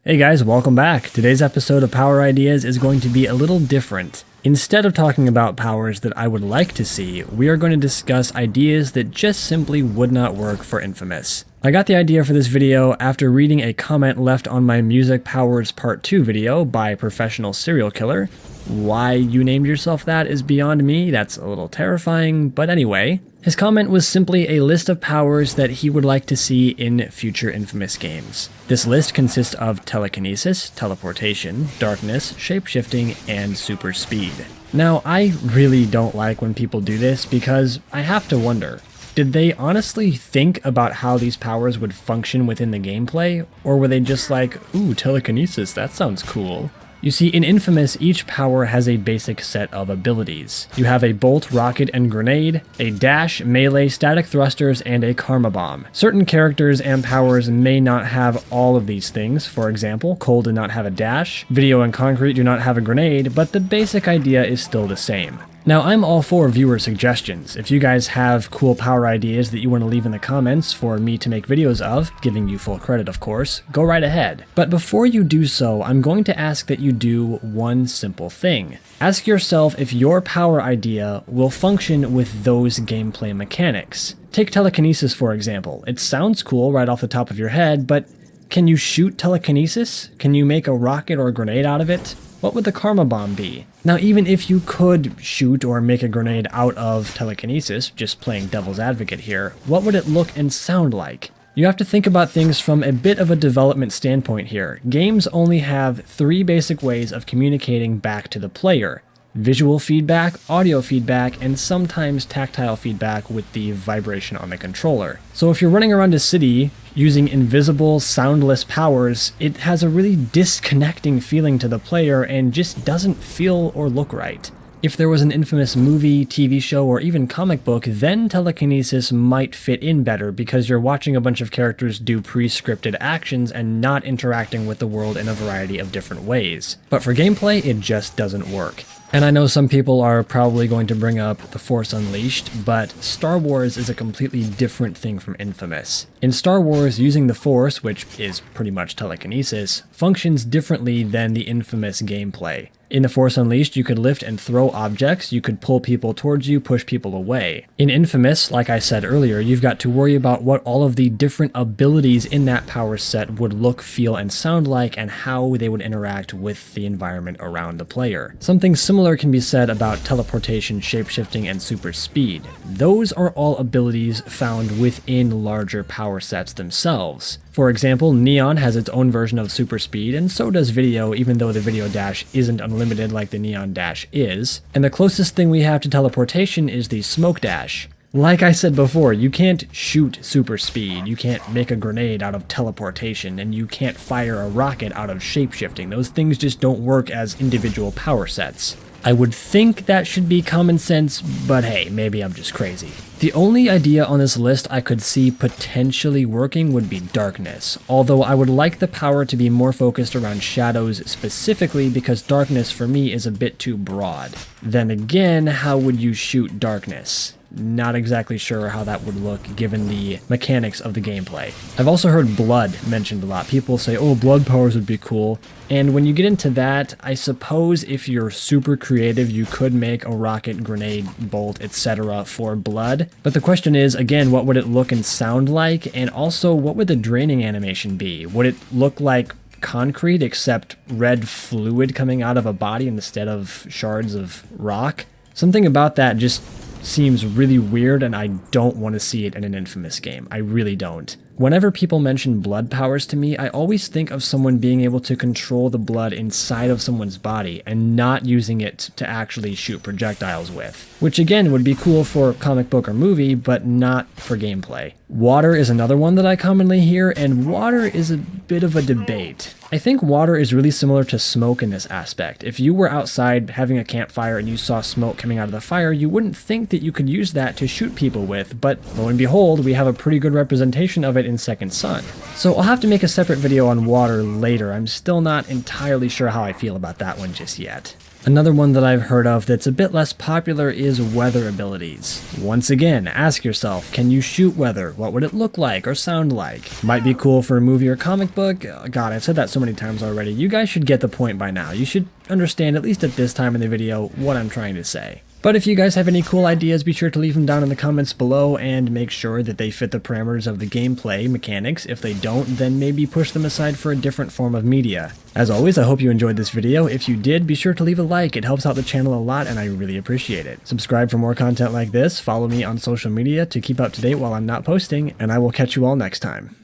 Hey guys, welcome back. Today's episode of Power Ideas is going to be a little different. Instead of talking about powers that I would like to see, we are going to discuss ideas that just simply would not work for inFAMOUS. I got the idea for this video after reading a comment left on my Music Powers Part 2 video by Professional Serial Killer. Why you named yourself that is beyond me, that's a little terrifying, but anyway. His comment was simply a list of powers that he would like to see in future inFAMOUS games. This list consists of telekinesis, teleportation, darkness, shapeshifting, and super speed. Now, I really don't like when people do this because I have to wonder, did they honestly think about how these powers would function within the gameplay? Or were they just like, ooh, telekinesis, that sounds cool? You see, in inFAMOUS, each power has a basic set of abilities. You have a bolt, rocket, and grenade, a dash, melee, static thrusters, and a karma bomb. Certain characters and powers may not have all of these things. For example, Cole did not have a dash, Video and Concrete do not have a grenade, but the basic idea is still the same. Now, I'm all for viewer suggestions. If you guys have cool power ideas that you want to leave in the comments for me to make videos of, giving you full credit of course, go right ahead. But before you do so, I'm going to ask that you do one simple thing. Ask yourself if your power idea will function with those gameplay mechanics. Take telekinesis for example. It sounds cool right off the top of your head, but can you shoot telekinesis? Can you make a rocket or a grenade out of it? What would the karma bomb be? Now, even if you could shoot or make a grenade out of telekinesis, just playing devil's advocate here, what would it look and sound like? You have to think about things from a bit of a development standpoint here. Games only have three basic ways of communicating back to the player: visual feedback, audio feedback, and sometimes tactile feedback with the vibration on the controller. So if you're running around a city using invisible, soundless powers, it has a really disconnecting feeling to the player and just doesn't feel or look right. If there was an inFAMOUS movie, TV show, or even comic book, then telekinesis might fit in better because you're watching a bunch of characters do pre-scripted actions and not interacting with the world in a variety of different ways. But for gameplay, it just doesn't work. And I know some people are probably going to bring up The Force Unleashed, but Star Wars is a completely different thing from inFAMOUS. In Star Wars, using the Force, which is pretty much telekinesis, functions differently than the inFAMOUS gameplay. In The Force Unleashed, you could lift and throw objects, you could pull people towards you, push people away. In inFAMOUS, like I said earlier, you've got to worry about what all of the different abilities in that power set would look, feel, and sound like, and how they would interact with the environment around the player. Something similar can be said about teleportation, shapeshifting, and super speed. Those are all abilities found within larger power sets themselves. For example, Neon has its own version of super speed, and so does Video, even though the Video dash isn't unlimited like the Neon dash is. And the closest thing we have to teleportation is the smoke dash. Like I said before, you can't shoot super speed, you can't make a grenade out of teleportation, and you can't fire a rocket out of shapeshifting. Those things just don't work as individual power sets. I would think that should be common sense, but hey, maybe I'm just crazy. The only idea on this list I could see potentially working would be darkness, although I would like the power to be more focused around shadows specifically because darkness for me is a bit too broad. Then again, how would you shoot darkness? Not exactly sure how that would look given the mechanics of the gameplay. I've also heard blood mentioned a lot. People say, oh, blood powers would be cool. And when you get into that, I suppose if you're super creative, you could make a rocket, grenade, bolt, etc. for blood. But the question is, again, what would it look and sound like? And also, what would the draining animation be? Would it look like concrete except red fluid coming out of a body instead of shards of rock? Something about that just seems really weird, and I don't want to see it in an inFAMOUS game. I really don't. Whenever people mention blood powers to me, I always think of someone being able to control the blood inside of someone's body and not using it to actually shoot projectiles with. Which again would be cool for comic book or movie, but not for gameplay. Water is another one that I commonly hear, and water is a bit of a debate. I think water is really similar to smoke in this aspect. If you were outside having a campfire and you saw smoke coming out of the fire, you wouldn't think that you could use that to shoot people with, but lo and behold, we have a pretty good representation of it in Second Son. So I'll have to make a separate video on water later. I'm still not entirely sure how I feel about that one just yet. Another one that I've heard of that's a bit less popular is weather abilities. Once again, ask yourself, can you shoot weather? What would it look like or sound like? Might be cool for a movie or comic book. God, I've said that so many times already. You guys should get the point by now. You should understand, at least at this time in the video, what I'm trying to say. But if you guys have any cool ideas, be sure to leave them down in the comments below and make sure that they fit the parameters of the gameplay mechanics. If they don't, then maybe push them aside for a different form of media. As always, I hope you enjoyed this video. If you did, be sure to leave a like. It helps out the channel a lot and I really appreciate it. Subscribe for more content like this, follow me on social media to keep up to date while I'm not posting, and I will catch you all next time.